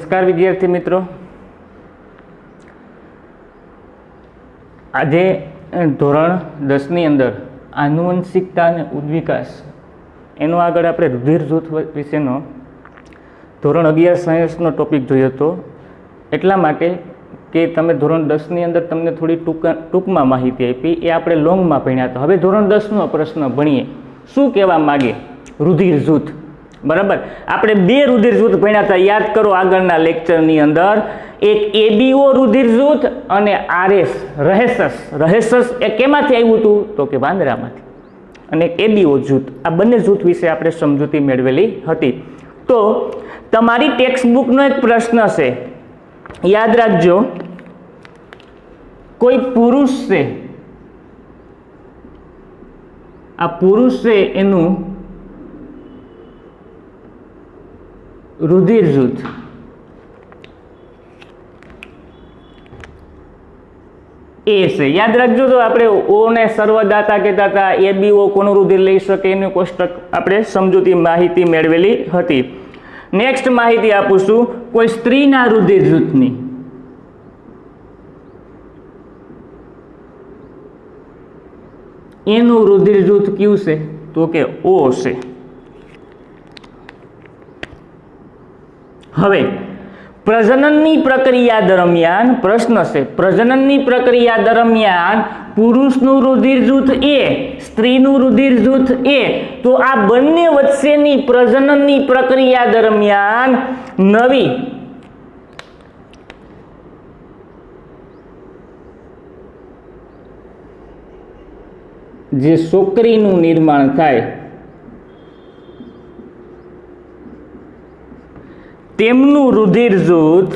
नमस्कार विद्यार्थी मित्रों। आज धोरण 10 ની અંદર આનુવંશિકતા અને ઉદ્વિકાસ એનો આગળ આપણે રુધિર જૂથ વિશેનો ધોરણ 11 સાયન્સનો ટોપિક જોયો હતો। એટલા માટે કે તમે ધોરણ 10 ની અંદર તમને થોડી ટૂંકમાં માહિતી આપી, એ આપણે લોંગમાં ભણ્યા હતા। હવે ધોરણ 10 નો પ્રશ્ન ભણીએ, શું કહેવા માગે રુધિર જૂથ। बराबर, આપણે બે રુધિર જૂથ ભણ્યા હતા, યાદ કરો આગળના લેક્ચરની અંદર। એક એબીઓ રુધિર જૂથ અને આરએસ રહેસસ એ કેમાંથી આવ્યું હતું તો કે વાંદરામાંથી, અને એક એબીઓ જૂથ। આ બંને જૂથ વિશે આપણે સમજૂતી મેળવેલી હતી। તો તમારી ટેક્સ્ટ બુકનો એક પ્રશ્ન છે, યાદ રાખજો, કોઈ પુરુષ છે, આ પુરુષ છે એનું રુધિર જૂથ એ છે, યાદ રાખજો। તો આપણે ઓ ને સર્વદાતા કહેતા હતા, એ બી ઓ કોનું રુધિર લઈ શકે એનું કોષ્ટક આપણે સમજૂતી માહિતી મેળવેલી હતી। નેક્સ્ટ માહિતી આપું છું કોઈ સ્ત્રીના રુધિર જૂથની। એનું રુધિર જૂથ કયું છે તો કે ઓ છે। હવે પ્રજનનની પ્રક્રિયા દરમિયાન પ્રશ્ન છે, પ્રજનનની પ્રક્રિયા દરમિયાન પુરુષનું રુધિર જૂથ એ, સ્ત્રીનું રુધિર જૂથ એ, તો આ બંને વચ્ચેની પ્રજનનની પ્રક્રિયા દરમિયાન નવી જે છોકરીનું નિર્માણ થાય તેમનું રુધિર જૂથ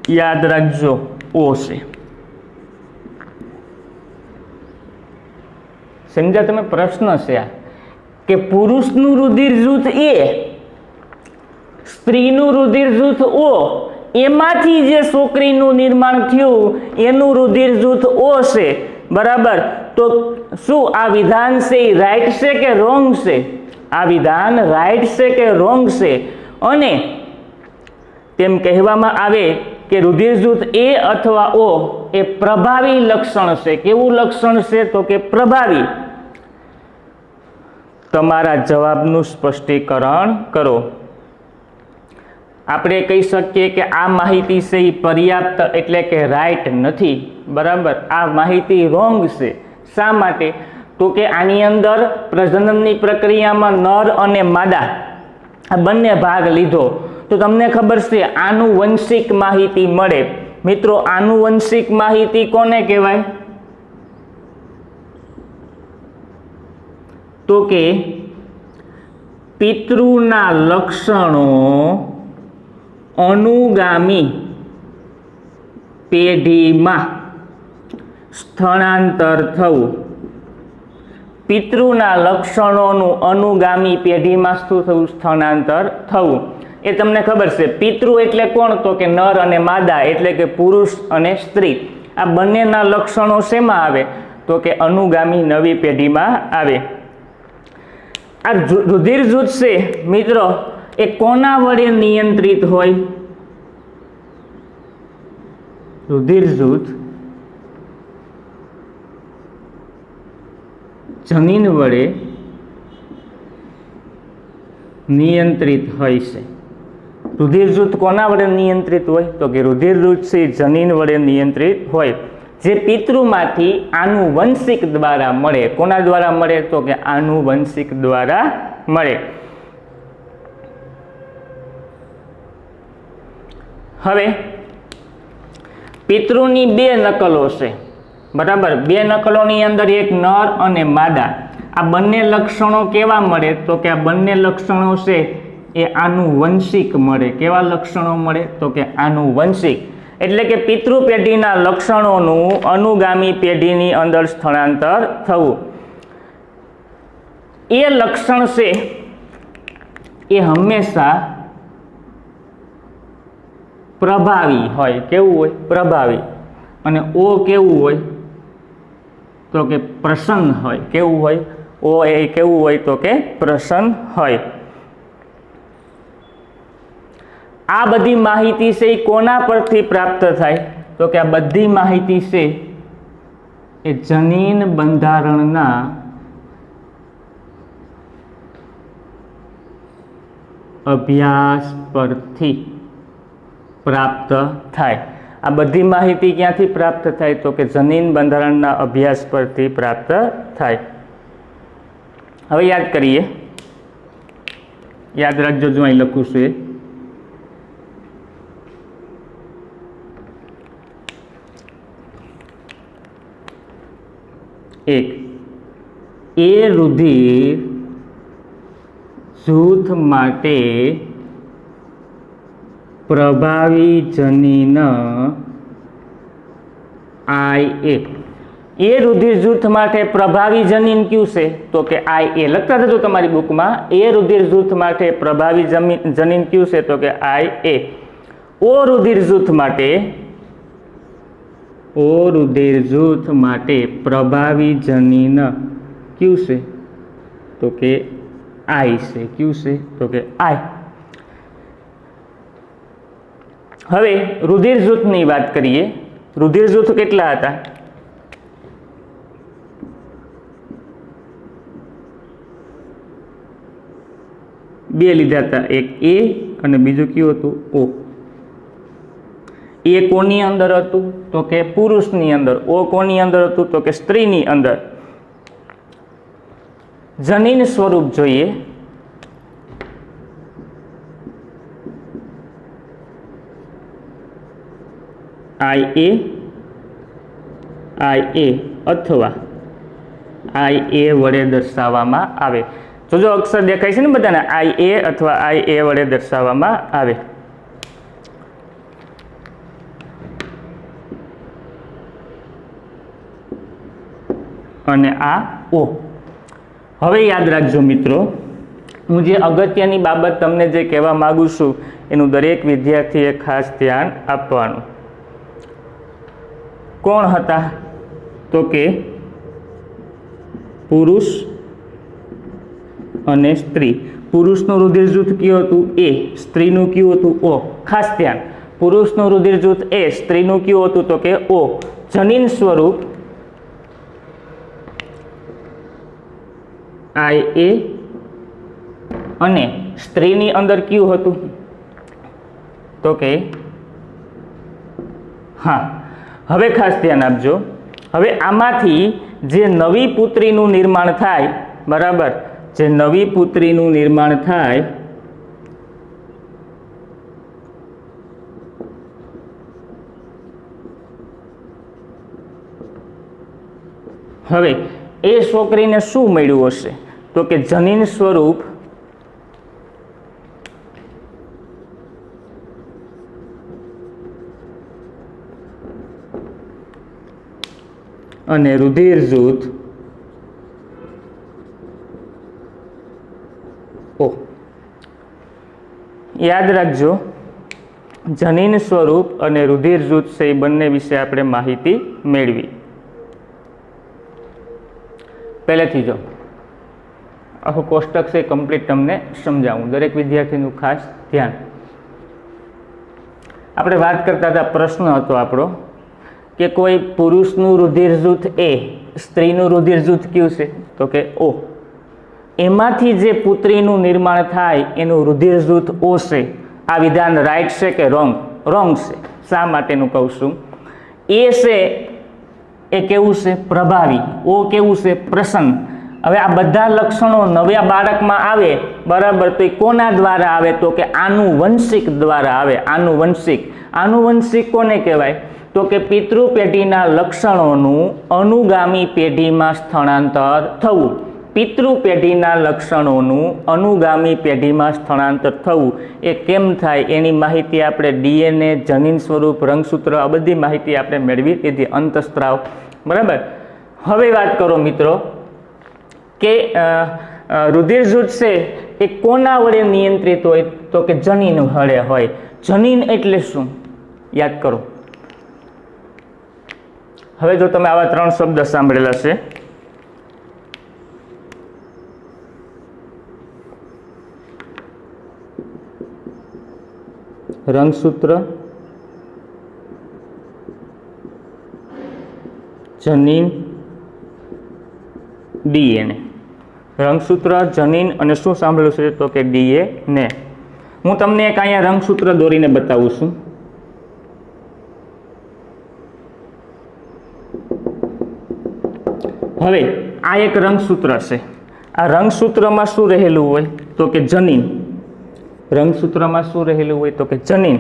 યાદ રાખજો ઓ છે। સમજ્યા તમે? પ્રશ્ન છે આ કે પુરુષનું રુધિર જૂથ એ, સ્ત્રીનું રુધિર જૂથ ઓ, એમાંથી જે છોકરીનું નિર્માણ થયું એનું રુધિર જૂથ ઓ છે। બરાબર, તો શું આ વિધાન છે એ રાઈટ છે કે રોંગ છે? આ વિધાન રાઈટ છે કે રોંગ છે? અને તેમ કહેવામાં આવે કે રુધિર જૂથ એ અથવા ઓ એ પ્રભાવી લક્ષણ છે। કેવું લક્ષણ છે તો કે પ્રભાવી। તમારા જવાબનું સ્પષ્ટીકરણ કરો। આપણે કહી શકીએ કે આ માહિતી છે એ પર્યાપ્ત એટલે કે રાઈટ નથી। બરાબર, આ માહિતી રોંગ છે। શા માટે તો કે આની અંદર પ્રજનનની પ્રક્રિયામાં નર અને માદા આ બંને ભાગ લીધો, તો તમને ખબર છે આનુવંશિક માહિતી મળે। મિત્રો, આનુવંશિક માહિતી કોને કહેવાય તો કે પિતૃના લક્ષણો અનુગામી પેઢીમાં સ્થળાંતર થવું। પિતૃના લક્ષણોનું અનુગામી પેઢીમાં શું થવું? સ્થળાંતર થવું। એ તમને ખબર છે, પિતૃ એટલે કોણ તો કે નર અને માદા, એટલે કે પુરુષ અને સ્ત્રી। આ બંનેના લક્ષણો શેમાં આવે તો કે અનુગામી નવી પેઢીમાં આવે। આ રુધિર જૂથ છે મિત્રો, એ કોના વડે નિયંત્રિત હોય? રુધિર જૂથ જનીન વડે નિયંત્રિત હોય છે। રુધિર જૂથ કોના વડે નિયંત્રિત હોય તો કે રુધિર જૂથ છે જનીન વડે નિયંત્રિત હોય, જે પિતૃમાંથી આનુવંશિક દ્વારા મળે। કોના દ્વારા મળે તો કે આનુવંશિક દ્વારા મળે। હવે પિતૃની બે નકલો છે। બરાબર, બે નકલોની અંદર એક નર અને માદા, આ બંને લક્ષણો કેવા મળે તો કે આ બંને લક્ષણો છે એ આનુવંશિક મળે। કેવા લક્ષણો મળે તો કે આનુવંશિક, એટલે કે પિતૃ પેઢીના લક્ષણોનું અનુગામી પેઢીની અંદર સ્થળાંતર થવું। એ લક્ષણ છે એ હંમેશા પ્રભાવી હોય। કેવું હોય? પ્રભાવી। અને ઓ કેવું હોય તો કે પ્રસન્ન હોય। કેવું હોય? ઓ એ કેવું હોય તો કે પ્રસન્ન હોય। આ બધી માહિતી છે એ કોના પરથી પ્રાપ્ત થાય તો કે આ બધી માહિતી છે એ જનીન બંધારણના અભ્યાસ પરથી પ્રાપ્ત થાય। આ બધી માહિતી ક્યાંથી પ્રાપ્ત થાય તો કે જનીન બંધારણના અભ્યાસ પરથી પ્રાપ્ત થાય। હવે યાદ કરીએ, યાદ રાખજો, જો અહીં લખું છું એક, એ રુધિર જૂથ માટે પ્રભાવી જનીન IA। એ રુધિર જૂથ માટે પ્રભાવી જનીન કયું છે તો કે IA। લખતા જજો તમારી બુકમાં, એ રુધિર જૂથ માટે પ્રભાવી જનીન કયું છે તો કે IA। ઓ રુધિર જૂથ માટે, ઓ રુધિર જૂથ માટે પ્રભાવી જનીન કયું છે તો કે I છે। કયું છે તો કે I। હવે રુધિર જૂથની વાત કરીએ। રુધિર જૂથ કેટલા હતા? બે લીધા હતા, એક A અને બીજું કયું હતું O। એ કોની અંદર હતું તો કે પુરુષની અંદર, O કોની અંદર હતું તો કે સ્ત્રીની અંદર। જનીન સ્વરૂપ જોઈએ, IA અથવા IA વડે દર્શાવવામાં આવે। જો અક્ષર દેખાય છે ને બધાને, IA અથવા IA વડે દર્શાવવામાં આવે। અને આ O। હવે યાદ રાખજો મિત્રો, હું જે અગત્યની બાબત તમને જે કહેવા માંગુ છું એનું દરેક વિદ્યાર્થીએ ખાસ ધ્યાન આપવાનું। કોણ હતા તો કે પુરુષ અને સ્ત્રી। પુરુષનું રુધિર જૂથ કયું હતું A, સ્ત્રીનું કયું હતું O। ખાસ ધ્યાન, પુરુષનું રુધિર જૂથ A, સ્ત્રીનું કયું હતું તો કે O। જનીન સ્વરૂપ IA અને સ્ત્રીની અંદર કયું હતું તો કે હા। હવે ખાસ ધ્યાન આપજો, હવે આમાંથી જે નવી પુત્રીનું નિર્માણ થાય, બરાબર, જે નવી પુત્રીનું નિર્માણ થાય હવે એ છોકરીને શું મળ્યું હશે તો કે જનીન સ્વરૂપ અને રુધિર જૂથ O। યાદ રાખજો, જનીન સ્વરૂપ અને રુધિર જૂથ છે એ બંને વિશે આપણે માહિતી મેળવી। પહેલેથી જો આખું કોષ્ટક છે કમ્પ્લીટ તમને સમજાવું, દરેક વિદ્યાર્થીનું ખાસ ધ્યાન। આપણે વાત કરતા હતા, પ્રશ્ન હતો આપણો કે કોઈ પુરુષનું રુધિર જૂથ A, સ્ત્રીનું રુધિર જૂથ કયું છે તો કે O। એમાંથી જે પુત્રીનું નિર્માણ થાય એનું રુધિર જૂથ O છે। આ વિધાન રાઈટ છે કે રોંગ? રોંગ છે। શા માટેનું કહું છું? A છે એ કેવું છે? પ્રભાવી। O કેવું છે? પ્રસન્ન। હવે આ બધા લક્ષણો નવા બાળકમાં આવે, બરાબર, તો એ કોના દ્વારા આવે તો કે આનુવંશિક દ્વારા આવે। આનુવંશિક, આનુવંશિક કોને કહેવાય તો કે પિતૃ પેઢીના લક્ષણોનું અનુગામી પેઢીમાં સ્થળાંતર થવું। પિતૃ પેઢીના લક્ષણોનું અનુગામી પેઢીમાં સ્થળાંતર થવું એ કેમ થાય એની માહિતી આપણે DNA, જનીન સ્વરૂપ, રંગસૂત્ર, આ બધી માહિતી આપણે મેળવી લીધી, અંતઃસ્ત્રાવ, બરાબર। હવે વાત કરો મિત્રો કે રુધિર જૂથ છે એ કોના વડે નિયંત્રિત હોય તો કે જનીન વડે હોય। જનીન એટલે શું યાદ કરો। હવે જો તમે આવા ત્રણ શબ્દ સાંભળેલા છે, રંગસૂત્ર, જનીન, ડીએનએ. રંગસૂત્ર, જનીન અને શું સાંભળ્યું છે તો કે ડીએનએ. હું તમને એક અહીંયા રંગસૂત્ર દોરીને બતાવું છું. હવે આ એક રંગસૂત્ર છે. આ રંગસૂત્રમાં શું રહેલું હોય તો કે જનીન. રંગસૂત્રમાં શું રહેલું હોય તો કે જનીન.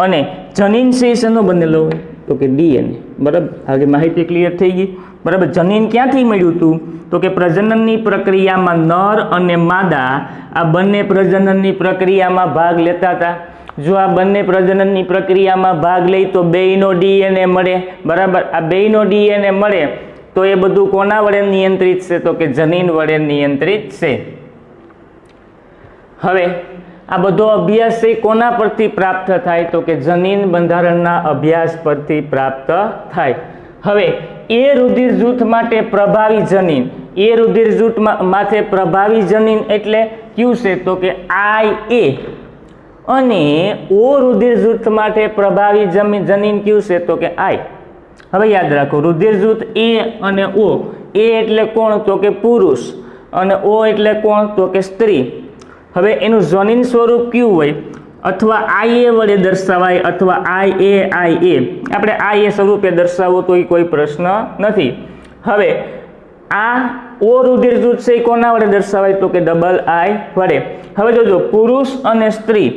અને જનીન છે એ શેનો બનેલો હોય તો કે ડીએનએ. બરાબર, આગળ માહિતી ક્લિયર થઈ ગઈ. બરાબર, જનીન ક્યાંથી મળ્યું હતું તો કે પ્રજનનની પ્રક્રિયામાં નર અને માદા આ બંને પ્રજનનની પ્રક્રિયામાં ભાગ લેતા હતા. જો આ બંને પ્રજનનની પ્રક્રિયામાં ભાગ લે તો બેયનો ડીએનએ મળે. બરાબર, આ બેયનો ડીએનએ મળે તો એ બધું કોના વડે નિયંત્રિત છે તો કે જનીન વડે નિયંત્રિત છે. હવે આ બધો અભ્યાસ છે કોના પરથી પ્રાપ્ત થાય તો કે જનીન બંધારણના અભ્યાસ પરથી પ્રાપ્ત થાય. હવે એ રુધિર જૂથ માટે પ્રભાવી જનીન, એ રુધિર જૂથ માથે પ્રભાવી જનીન એટલે કયું છે તો કે IA, અને ઓ રુધિર જૂથ માટે પ્રભાવી જનીન કયું છે તો કે I. હવે યાદ રાખો, રુધિર જૂથ એ અને ઓ, એ એટલે કોણ તો કે પુરુષ અને ઓ એટલે કોણ તો કે સ્ત્રી. હવે એનું જનીન સ્વરૂપ કયું હોય, અથવા IA વડે દર્શાવાય અથવા IA. આપણે IA સ્વરૂપે દર્શાવો તો એ કોઈ પ્રશ્ન નથી. હવે આ ઓ રુધિર જૂથ છે એ કોના વડે દર્શાવાય તો કે ડબલ I વડે. હવે જોજો, પુરુષ અને સ્ત્રી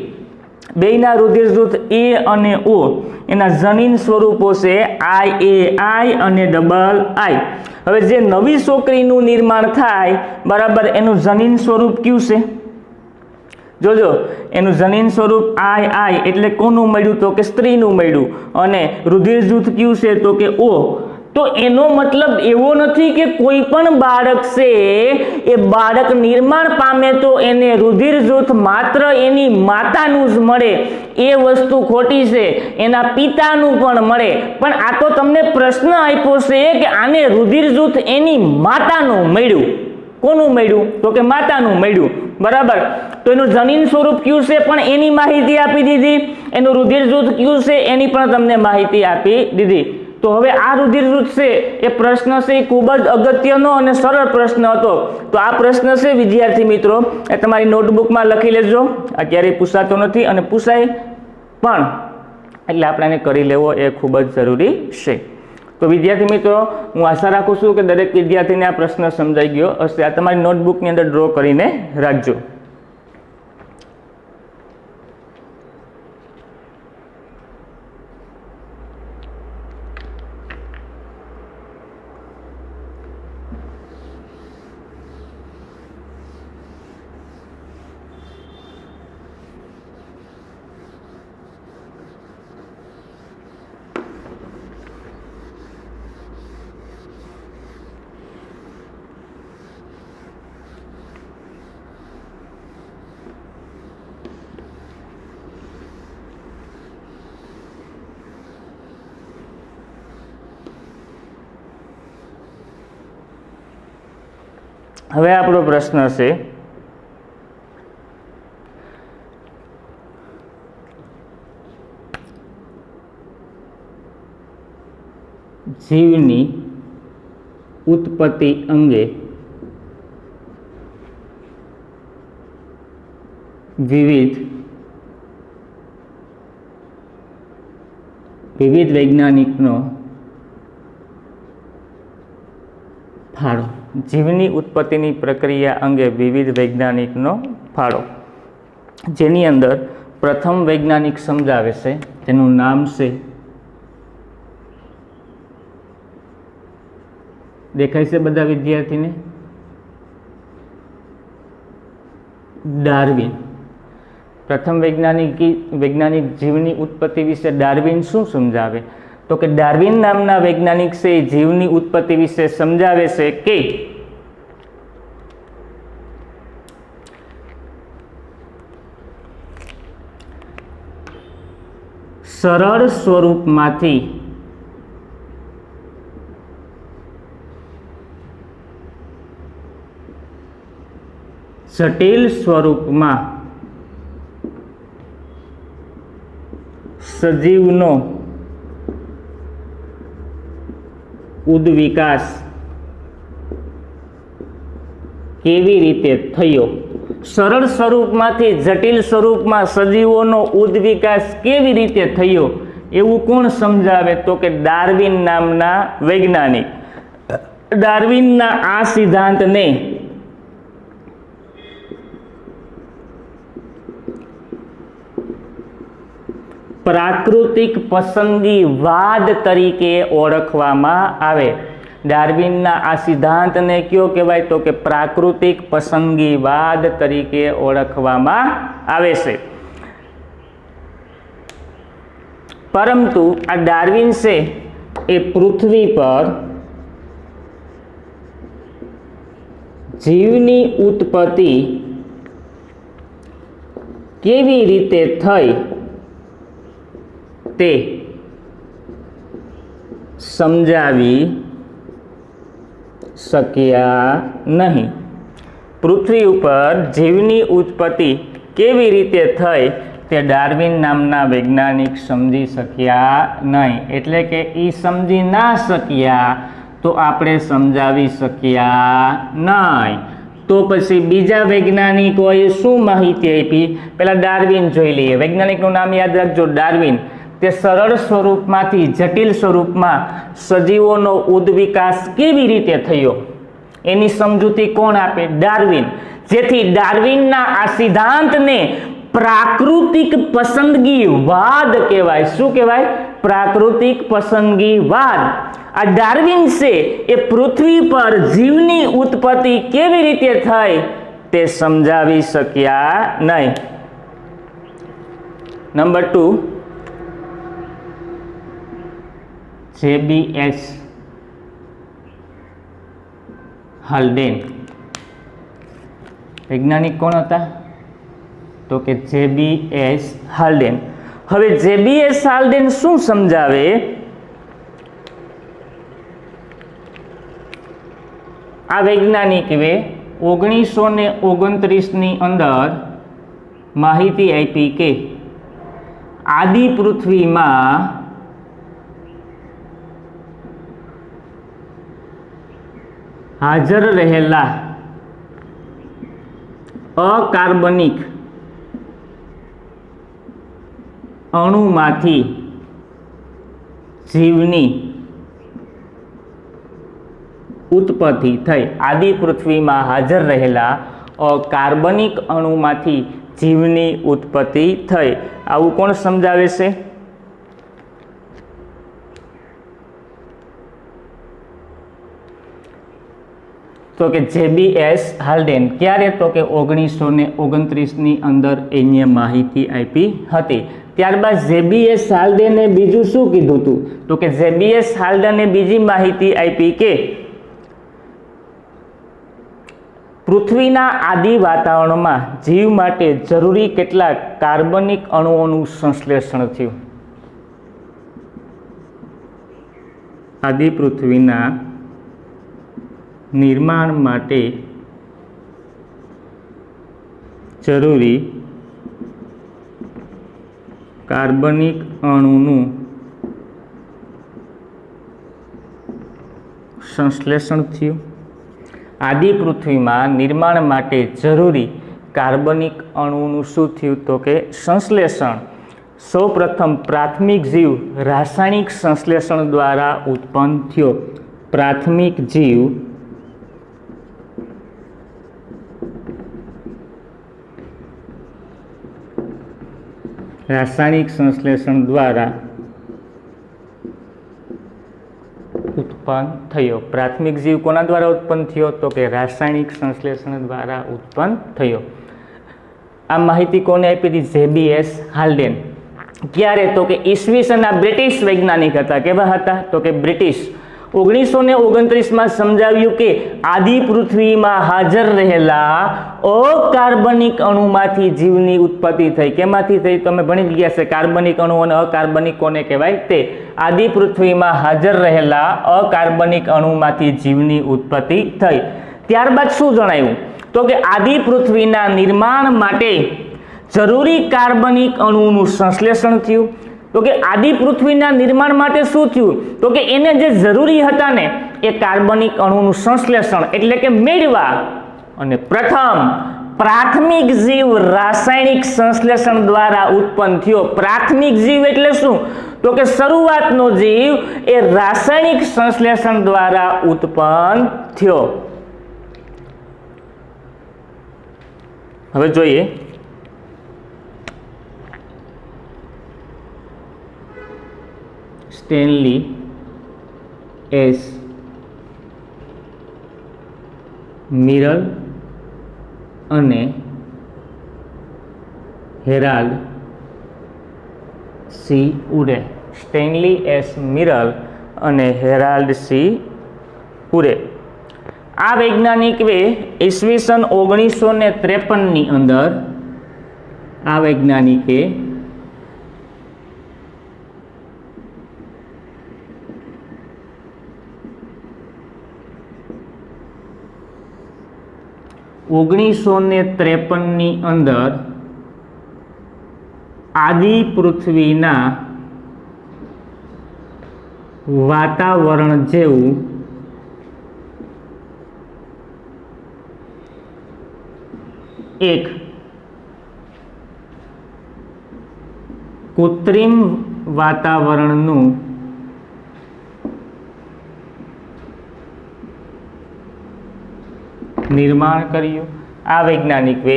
બેયના રુધિર જૂથ એ અને ઓ એના જનીન સ્વરૂપો છે I અને ડબલ I. હવે જે નવી છોકરીનું નિર્માણ થાય, બરાબર, એનું જનીન સ્વરૂપ કયું છે જોજો, એનું જનીન સ્વરૂપ I એટલે કોનું મળ્યું તો કે સ્ત્રીનું મળ્યું, અને રુધિર જૂથ કયું છે તો કે O. તો એનો મતલબ એવો નથી કે કોઈ પણ બાળક છે એ બાળક નિર્માણ પામે તો એને રુધિર જૂથ માત્ર એની માતાનું જ મળે, એ વસ્તુ ખોટી છે. એના પિતાનું પણ મળે. પણ આ તો તમને પ્રશ્ન આપ્યો છે કે આને રુધિર જૂથ એની માતાનું મળ્યું. કોનું મળ્યું તો કે માતાનું મળ્યું. બરાબર, તો એનું જનીન સ્વરૂપ કયું છે પણ એની માહિતી આપી દીધી, એનું રુધિર જૂથ કયું છે એની પણ તમને માહિતી આપી દીધી. તો હવે આ રુધિર જૂથ છે એ પ્રશ્ન છે એ ખૂબ જ અગત્યનો અને સરળ પ્રશ્ન હતો. તો આ પ્રશ્ન છે વિદ્યાર્થી મિત્રો એ તમારી નોટબુકમાં લખી લેજો. આ ક્યારેય પૂછાતો નથી અને પૂછાય પણ, એટલે આપણે એને કરી લેવો એ ખૂબ જ જરૂરી છે. તો વિદ્યાર્થી મિત્રો, હું આશા રાખું છું કે દરેક વિદ્યાર્થીને આ પ્રશ્ન સમજાઈ ગયો હશે. આ તમારી નોટબુકની અંદર ડ્રો કરીને રાખજો. હવે આપણો પ્રશ્ન છે, જીવની ઉત્પત્તિ અંગે વિવિધ વૈજ્ઞાનિકનો ફાળો. જીવની ઉત્પત્તિની પ્રક્રિયા અંગે વિવિધ વૈજ્ઞાનિકનો ફાળો, જેની અંદર પ્રથમ વૈજ્ઞાનિક સમજાવે છે, તેનું નામ છે, દેખાય છે બધા વિદ્યાર્થીને, ડાર્વિન. પ્રથમ વૈજ્ઞાનિક જીવની ઉત્પત્તિ વિશે ડાર્વિન શું સમજાવે તો કે ડાર્વિન નામના વૈજ્ઞાનિક છે જીવની ઉત્પત્તિ વિશે સમજાવે છે કે સરળ સ્વરૂપમાંથી જટિલ સ્વરૂપમાં સજીવનો ઉદવિકાસ કેવી રીતે થયો? સરળ સ્વરૂપમાંથી જટિલ સ્વરૂપમાં સજીવોનો ઉદવિકાસ કેવી રીતે થયો એવું કોણ સમજાવે? તો કે ડાર્વિન નામના વૈજ્ઞાનિક. ડાર્વિનના આ સિદ્ધાંતને પ્રાકૃતિક પસંદગીવાદ તરીકે ઓળખવામાં આવે. ડાર્વિનના આ સિદ્ધાંતને કયો કહેવાય? તો કે પ્રાકૃતિક પસંદગીવાદ તરીકે ઓળખવામાં આવે છે. પરંતુ આ ડાર્વિન છે એ પૃથ્વી પર જીવની ઉત્પત્તિ કેવી રીતે થઈ તે સમજાવી શક્યા નહીં. પૃથ્વી ઉપર જીવની ઉત્પત્તિ કેવી રીતે થઈ તે ડાર્વિન નામના વૈજ્ઞાનિક સમજી શક્યા નહીં. એટલે કે એ સમજી ના શક્યા તો આપણે સમજાવી શક્યા નહીં. તો પછી બીજા વૈજ્ઞાનિકોએ શું માહિતી આપી? પહેલા ડાર્વિન જોઈ લઈએ. વૈજ્ઞાનિકનું નામ યાદ રાખજો, ડાર્વિન. તે સરળ સ્વરૂપમાંથી જટિલ સ્વરૂપમાં સજીવોનો ઉદવિકાસ કેવી રીતે થયો એની સમજૂતી કોણ આપે? ડાર્વિન. જેથી ડાર્વિનના આ સિદ્ધાંતને પ્રાકૃતિક પસંદગીવાદ કહેવાય. શું કહેવાય? પ્રાકૃતિક પસંદગીવાદ. આ ડાર્વિન છે એ પૃથ્વી પર જીવની ઉત્પત્તિ કેવી રીતે થઈ તે સમજાવી શક્યા નહીં. Number 2, JBS હાલ્ડેન. વૈજ્ઞાનિક કોણ હતા? તો કે JBS હાલ્ડેન. હવે JBS હાલ્ડેન શું સમજાવે? આ વૈજ્ઞાનિકે 1929ની અંદર માહિતી આપી કે આદિ પૃથ્વીમાં હાજર રહેલા અકાર્બનિક અણુમાંથી જીવની ઉત્પત્તિ થઈ. આદિ પૃથ્વીમાં હાજર રહેલા અકાર્બનિક અણુમાંથી જીવની ઉત્પત્તિ થઈ. આવું કોણ સમજાવે છે? તો કે JBS હાલ્ડેન. ક્યારે? તો કે 1929ની અંદર એને માહિતી આપી હતી. ત્યારબાદ JBS હાલ્ડેને બીજું શું કીધું હતું? તો કે JBS હાલ્ડેને બીજી માહિતી આપી કે પૃથ્વીના આદિ વાતાવરણમાં જીવ માટે જરૂરી કેટલાક કાર્બનિક અણુઓનું સંશ્લેષણ થયું. આદિ પૃથ્વીના નિર્માણ માટે જરૂરી કાર્બનિક અણુનું સંશ્લેષણ થયું. આદિ પૃથ્વીમાં નિર્માણ માટે જરૂરી કાર્બનિક અણુનું શું થયું? તો કે સંશ્લેષણ. સૌપ્રથમ પ્રાથમિક જીવ રાસાયણિક સંશ્લેષણ દ્વારા ઉત્પન્ન થયો. પ્રાથમિક જીવ રાસાયણિક સંશ્લેષણ દ્વારા ઉત્પન્ન થયો. પ્રાથમિક જીવ કોના દ્વારા ઉત્પન્ન થયો? તો કે રાસાયણિક સંશ્લેષણ દ્વારા ઉત્પન્ન થયો. આ માહિતી કોને આપી હતી? JBS હાલ્ડેન. ક્યારે? તો કે ઈસવીસનના બ્રિટિશ વૈજ્ઞાનિક હતા. કેવા હતા? તો કે બ્રિટિશ. 1929માં સમજાવ્યું કે આદિ પૃથ્વીમાં હાજર રહેલા અકાર્બનિક અણુમાંથી જીવની ઉત્પત્તિ થઈ. કેમાંથી થઈ? તમે ભણી ગયા છે. કાર્બનિક અણુ અને અકાર્બનિક કોને કહેવાય? તે આદિ પૃથ્વીમાં હાજર રહેલા અકાર્બનિક અણુમાંથી જીવની ઉત્પત્તિ થઈ. ત્યારબાદ શું જણાવ્યું? તો કે આદિ પૃથ્વીના નિર્માણ માટે જરૂરી કાર્બનિક અણુનું સંશ્લેષણ થયું. તો કે આદિ પૃથ્વીના નિર્માણ માટે શું થયું? તો કે એને જે જરૂરી હતા ને એ કાર્બનિક અણુનું સંશ્લેષણ એટલે કે મેળવા, અને પ્રથમ પ્રાથમિક જીવ રાસાયણિક સંશ્લેષણ દ્વારા ઉત્પન્ન થયો. પ્રાથમિક જીવ એટલે શું? તો કે શરૂઆતનો જીવ એ રાસાયણિક સંશ્લેષણ દ્વારા ઉત્પન્ન થયો. હવે જોઈએ સ્ટેનલી એસ મિરલ અને હેરાલ્ડ સી ઉરે. સ્ટેનલી એસ મિરલ અને હેરાલ્ડ સી ઉરે આ વૈજ્ઞાનિકે ઈસવીસન 1953ની અંદર આ વૈજ્ઞાનિકે ની અંદર આદિ પૃથ્વીના વાતાવરણ જેવું એક કૃત્રિમ વાતાવરણનું નિર્માણ કર્યું. આ વૈજ્ઞાનિકે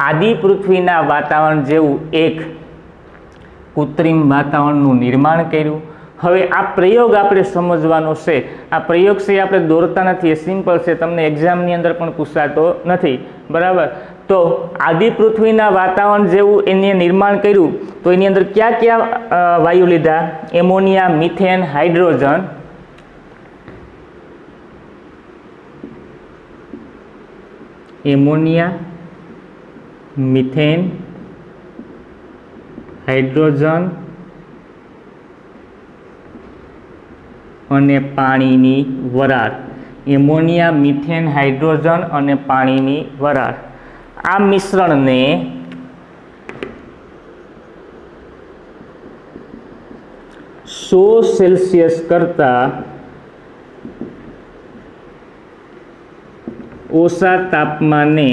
આદિ પૃથ્વીના વાતાવરણ જેવું એક કૃત્રિમ વાતાવરણનું નિર્માણ કર્યું. હવે આ પ્રયોગ આપણે સમજવાનો છે. આ પ્રયોગ છે આપણે દોરતા નથી, એ સિમ્પલ છે, તમને એક્ઝામની અંદર પણ પૂછાતો નથી, બરાબર. તો આદિ પૃથ્વીના વાતાવરણ જેવું એને નિર્માણ કર્યું. તો એની અંદર કયા કયા વાયુ લીધા? Ammonia, methane, hydrogen. Ammonia, methane, hydrogen અને પાણીની વરાળ. એમોનિયા, મિથેન, હાઇડ્રોજન અને પાણીની વરાળ. આ મિશ્રણને -100 કરતાં ઓછા તાપમાને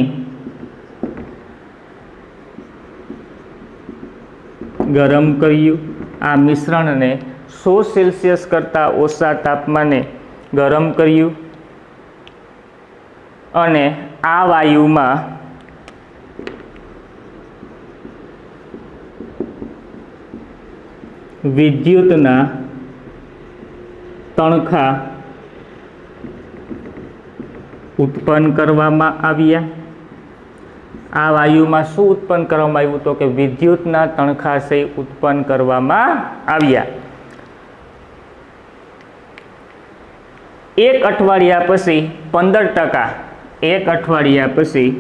ગરમ કર્યું. આ મિશ્રણને 100 કરતાં ઓછા તાપમાને ગરમ કર્યું અને આ વાયુમાં વિદ્યુતના તણખા ઉત્પન્ન કરવામાં આવ્યા. આ વાયુમાં શું ઉત્પન્ન કરવામાં આવ્યું? તો કે વિદ્યુતના તણખા છે ઉત્પન્ન કરવામાં આવ્યા. એક અઠવાડિયા પછી 15%, એક અઠવાડિયા પછી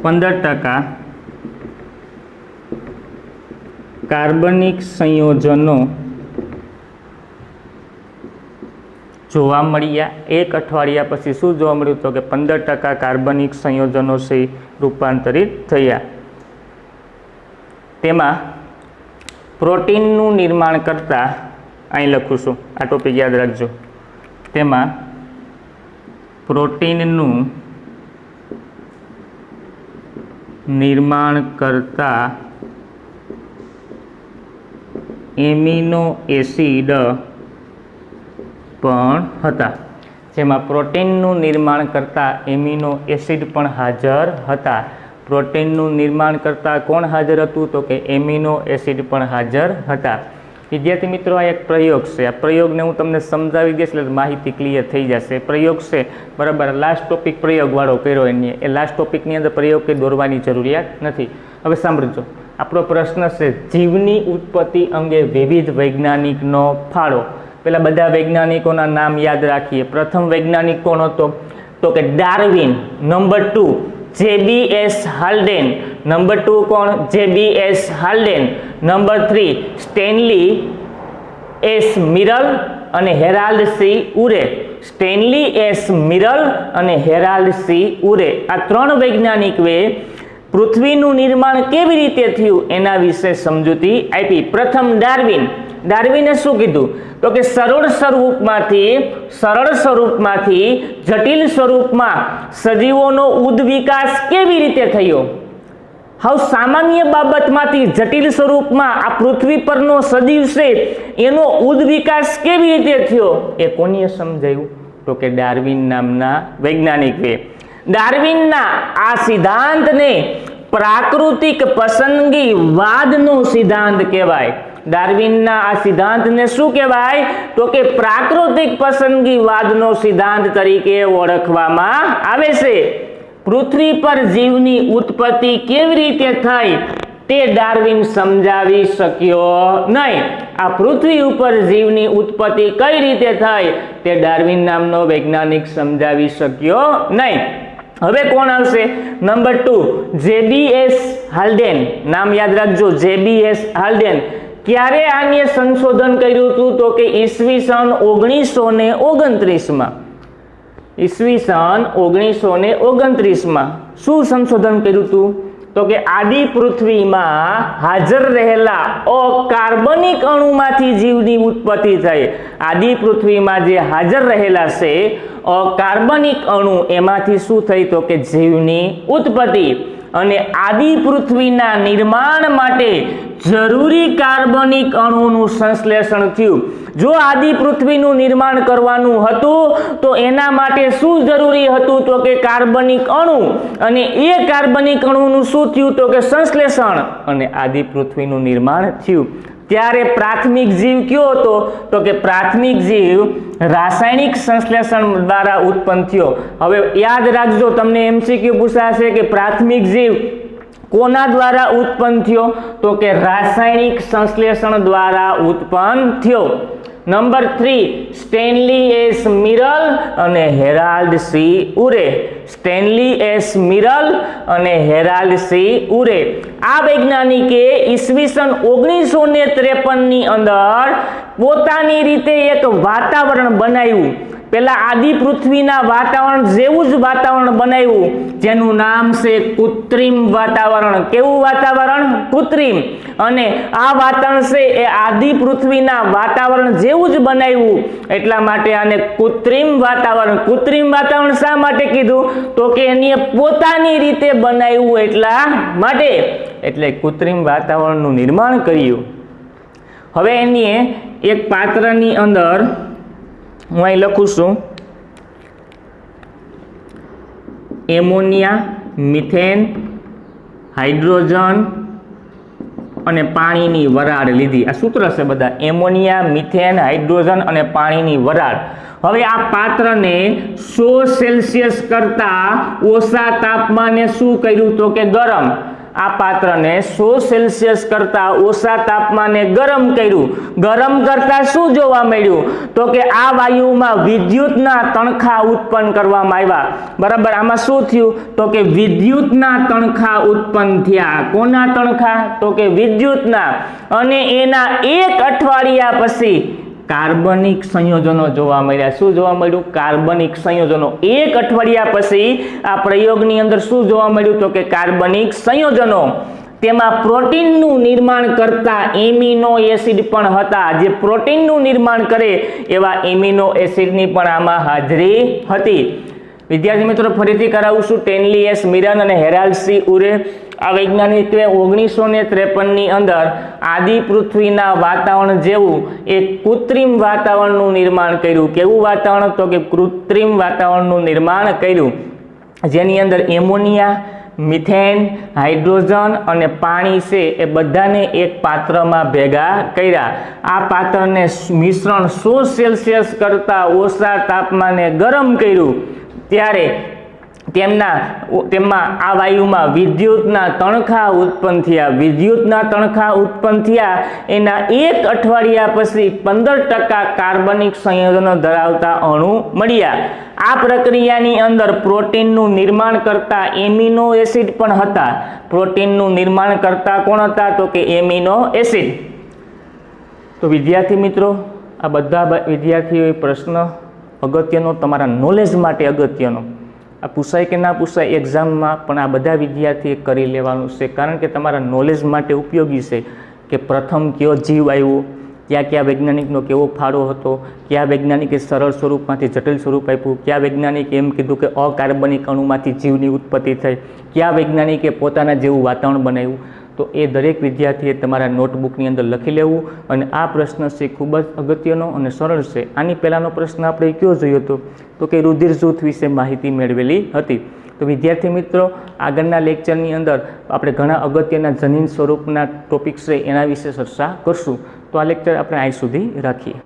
15% કાર્બનિક સંયોજનો જોવા મળ્યા. એક અઠવાડિયા પછી શું જોવા મળ્યું? તો કે 15% કાર્બનિક સંયોજનો છે રૂપાંતરિત થયા. તેમાં પ્રોટીનનું નિર્માણ કરતા, અહીં લખું છું, આ ટોપિક યાદ રાખજો. તેમાં પ્રોટીનનું નિર્માણ કરતા એમિનો એસિડ પણ હતા. જેમાં પ્રોટીનનું નિર્માણ કરતા એમિનો એસિડ પણ હાજર હતા. પ્રોટીનનું નિર્માણ કરતા કોણ હાજર હતું? તો કે એમિનો એસિડ પણ હાજર હતા. વિદ્યાર્થી મિત્રો, આ એક પ્રયોગ છે. આ પ્રયોગને હું તમને સમજાવી દઈશ એટલે માહિતી ક્લિયર થઈ જશે. પ્રયોગ છે, બરાબર. લાસ્ટ ટોપિક પ્રયોગવાળો કર્યો એની, એ લાસ્ટ ટોપિકની અંદર પ્રયોગ કંઈ દોરવાની જરૂરિયાત નથી. હવે સાંભળજો, આપણો પ્રશ્ન છે જીવની ઉત્પત્તિ અંગે વિવિધ વૈજ્ઞાનિકનો ફાળો. પેલા બધા વૈજ્ઞાનિકોના નામ યાદ રાખીએ. પ્રથમ વૈજ્ઞાનિક કોણ હતો? તો કે ડાર્વિન. Number 2 JBS હાલ્ડેન. નંબર 2 કોણ? JBS હાલ્ડેન. નંબર 3 સ્ટેનલી એસ મિરલ અને હેરાલ્ડ સી ઉરે. સ્ટેનલી એસ મિરલ અને હેરાલ્ડ સી ઉરે. આ 3 વૈજ્ઞાનિકોએ પૃથ્વીનું નિર્માણ કેવી રીતે થયું એના વિશે સમજૂતી આપી. પ્રથમ ડાર્વિને શું કીધું તો કે સરળ સ્વરૂપમાંથી જટિલ સ્વરૂપમાં સજીવોનો ઉદ્વિકાસ કેવી રીતે થયો. હવે સામાન્ય બાબતમાંથી જટિલ સ્વરૂપમાં આ પૃથ્વી પરનો સજીવ છે એનો ઉદ્વિકાસ કેવી રીતે થયો એ કોને સમજાયું તો કે ડાર્વિન નામના વૈજ્ઞાનિકે. ડાર્વિનના આ સિદ્ધાંતને પ્રાકૃતિક પસંદગીવાદનો સિદ્ધાંત કહેવાય. ડાર્વિનના આ સિદ્ધાંતને શું કહેવાય તો કે પ્રાકૃતિક પસંદગીવાદનો સિદ્ધાંત તરીકે ઓળખવામાં આવે છે. પૃથ્વી પર જીવની ઉત્પત્તિ કેવી રીતે થઈ તે ડાર્વિન સમજાવી શક્યો નહીં. આ પૃથ્વી ઉપર જીવની ઉત્પત્તિ કઈ રીતે થઈ તે ડાર્વિન નામનો વૈજ્ઞાનિક સમજાવી શક્યો નહીં. હવે કોણ આવશે? Number 2 JBS હાલ્ડેન. નામ યાદ રાખજો, JBS હાલ્ડેન. ક્યારે આને સંશોધન કર્યું હતું તો કે ઈસવીસન 1929માં. ઈસવીસન 1929માં શું સંશોધન કર્યું હતું તો કે આદિ પૃથ્વીમાં હાજર રહેલા અકાર્બનિક અણુમાંથી જીવની ઉત્પત્તિ થઈ. આદિ પૃથ્વીમાં જે હાજર રહેલા છે અકાર્બનિક અણુ એમાંથી શું થઈ તો કે જીવની ઉત્પત્તિ. અને આદિ પૃથ્વીના નિર્માણ માટે જરૂરી કાર્બનિક અણુનું સંશ્લેષણ થયું. જો આદિ પૃથ્વીનું નિર્માણ કરવાનું હતું તો એના માટે શું જરૂરી હતું તો કે કાર્બનિક અણુ. અને એ કાર્બનિક અણુનું શું થયું તો કે સંશ્લેષણ અને આદિ પૃથ્વીનું નિર્માણ થયું. ત્યારે પ્રાથમિક જીવ કયો હતો તો કે પ્રાથમિક જીવ રાસાયણિક સંશ્લેષણ દ્વારા ઉત્પન્ન થયો. હવે યાદ રાખજો, તમને MCQ પૂછાશે કે પ્રાથમિક જીવ કોના દ્વારા ઉત્પન્ન થયો તો કે રાસાયણિક સંશ્લેષણ દ્વારા ઉત્પન્ન થયો. નંબર 3 સ્ટેનલી એસ મિરલ અને હેરાલ્ડ સી ઉરે. સ્ટેનલી એસ મિરલ અને હેરાલ્ડ સી ઉરે. આ વૈજ્ઞાનિકે ઈસવીસન 1953ની અંદર પોતાની રીતે એક વાતાવરણ બનાવ્યું. પેલા આદિ પૃથ્વીના વાતાવરણ જેવું જ વાતાવરણ બનાવ્યું જેનું નામ છે કૃત્રિમ વાતાવરણ. કેવું વાતાવરણ? કૃત્રિમ. અને આ વાતાવરણ છે એ આદિ પૃથ્વીના વાતાવરણ જેવું જ બનાવ્યું એટલા માટે આને કૃત્રિમ વાતાવરણ. કૃત્રિમ વાતાવરણ શા માટે કીધું તો કે એને પોતાની રીતે બનાવ્યું એટલા માટે, એટલે કૃત્રિમ વાતાવરણનું નિર્માણ કર્યું. હવે એની એક પાત્રની અંદર હું અહીં લખું છું એમોનિયા, મિથેન, હાઇડ્રોજન અને પાણીની વરાળ લીધી. આ સૂત્ર છે બધા, એમોનિયા, મિથેન, હાઇડ્રોજન અને પાણીની વરાળ. હવે આ પાત્રને 100 સેલ્સિયસ કરતા ઓછા તાપમાને શું કર્યું તો કે ગરમ. આ પાત્રને 100 સેલ્સિયસ કરતા ઓછા તાપમાને ગરમ કર્યું. ગરમ કરતા શું જોવા મળ્યું તો કે આ વાયુમાં વિદ્યુતના તણખા ઉત્પન્ન કરવામાં આવ્યા. બરાબર. આમાં શું થયું તો કે વિદ્યુતના તણખા ઉત્પન્ન થયા. કોના તણખા તો કે વિદ્યુતના. અને એના 1 અઠવાડિયા પછી કાર્બનિક સંયોજનો જોવા મળ્યા. શું જોવા મળ્યું? કાર્બનિક સંયોજનો. 1 અઠવાડિયા પછી આ પ્રયોગની અંદર શું જોવા મળ્યું તો કે કાર્બનિક સંયોજનો. તેમાં પ્રોટીનનું નિર્માણ કરતા એમિનો એસિડ પણ હતા. જે પ્રોટીનનું નિર્માણ કરે એવા એમિનો એસિડની પણ આમાં હાજરી હતી. વિદ્યાર્થી મિત્રો ફરીથી કરાવું છું. સ્ટેનલી એસ મિરલ અને હેરાલ્ડ સી ઉરે આ વૈજ્ઞાનિકે 1953ની અંદર આદિ પૃથ્વીના વાતાવરણ જેવું એક કૃત્રિમ વાતાવરણનું નિર્માણ કર્યું. કેવું વાતાવરણ તો કે કૃત્રિમ વાતાવરણનું નિર્માણ કર્યું જેની અંદર એમોનિયા, મિથેન, હાઇડ્રોજન અને પાણી છે એ બધાને એક પાત્રમાં ભેગા કર્યા. આ પાત્રને મિશ્રણ 100 સેલ્સિયસ કરતા ઓછા તાપમાને ગરમ કર્યું. ત્યારે તેમાં આ વાયુમાં વિદ્યુતના તણખા ઉત્પન્ન થયા. વિદ્યુતના તણખા ઉત્પન્ન થયા એના 1 અઠવાડિયા પછી 15% કાર્બનિક સંયોજનો ધરાવતા અણુ મળ્યા. આ પ્રક્રિયાની અંદર પ્રોટીનનું નિર્માણ કરતા એમિનો એસિડ પણ હતા. પ્રોટીનનું નિર્માણ કરતા કોણ હતા તો કે એમિનો એસિડ. તો વિદ્યાર્થી મિત્રો, આ બધા વિદ્યાર્થીઓએ પ્રશ્ન અગત્યનો, તમારા નોલેજ માટે અગત્યનો. આ પૂછાય કે ના પૂછાય એક્ઝામમાં, પણ આ બધા વિદ્યાર્થીએ કરી લેવાનું છે, કારણ કે તમારા નોલેજ માટે ઉપયોગી છે કે પ્રથમ કયો જીવ આવ્યો, કયા વૈજ્ઞાનિકનો કેવો ફાળો હતો, કયા વૈજ્ઞાનિકે સરળ સ્વરૂપમાંથી જટિલ સ્વરૂપ આપ્યું, કયા વૈજ્ઞાનિકે એમ કીધું કે અકાર્બનિક અણુમાંથી જીવની ઉત્પત્તિ થઈ, કયા વૈજ્ઞાનિકે પોતાના જેવું વાતાવરણ બનાવ્યું. તો એ દરેક વિદ્યાર્થીએ તમારા નોટબુકની અંદર લખી લેવું. અને આ પ્રશ્ન છે ખૂબ જ અગત્યનો અને સરળ છે. આની પહેલાંનો પ્રશ્ન આપણે કયો જોયો હતો, તો કે રુધિર જૂથ વિશે માહિતી મેળવેલી હતી. તો વિદ્યાર્થી મિત્રો, આગળના લેક્ચરની અંદર આપણે ઘણા અગત્યના જનીન સ્વરૂપના ટોપિક્સ છે એના વિશે ચર્ચા કરશું. તો આ લેક્ચર આપણે અહીં સુધી રાખીએ.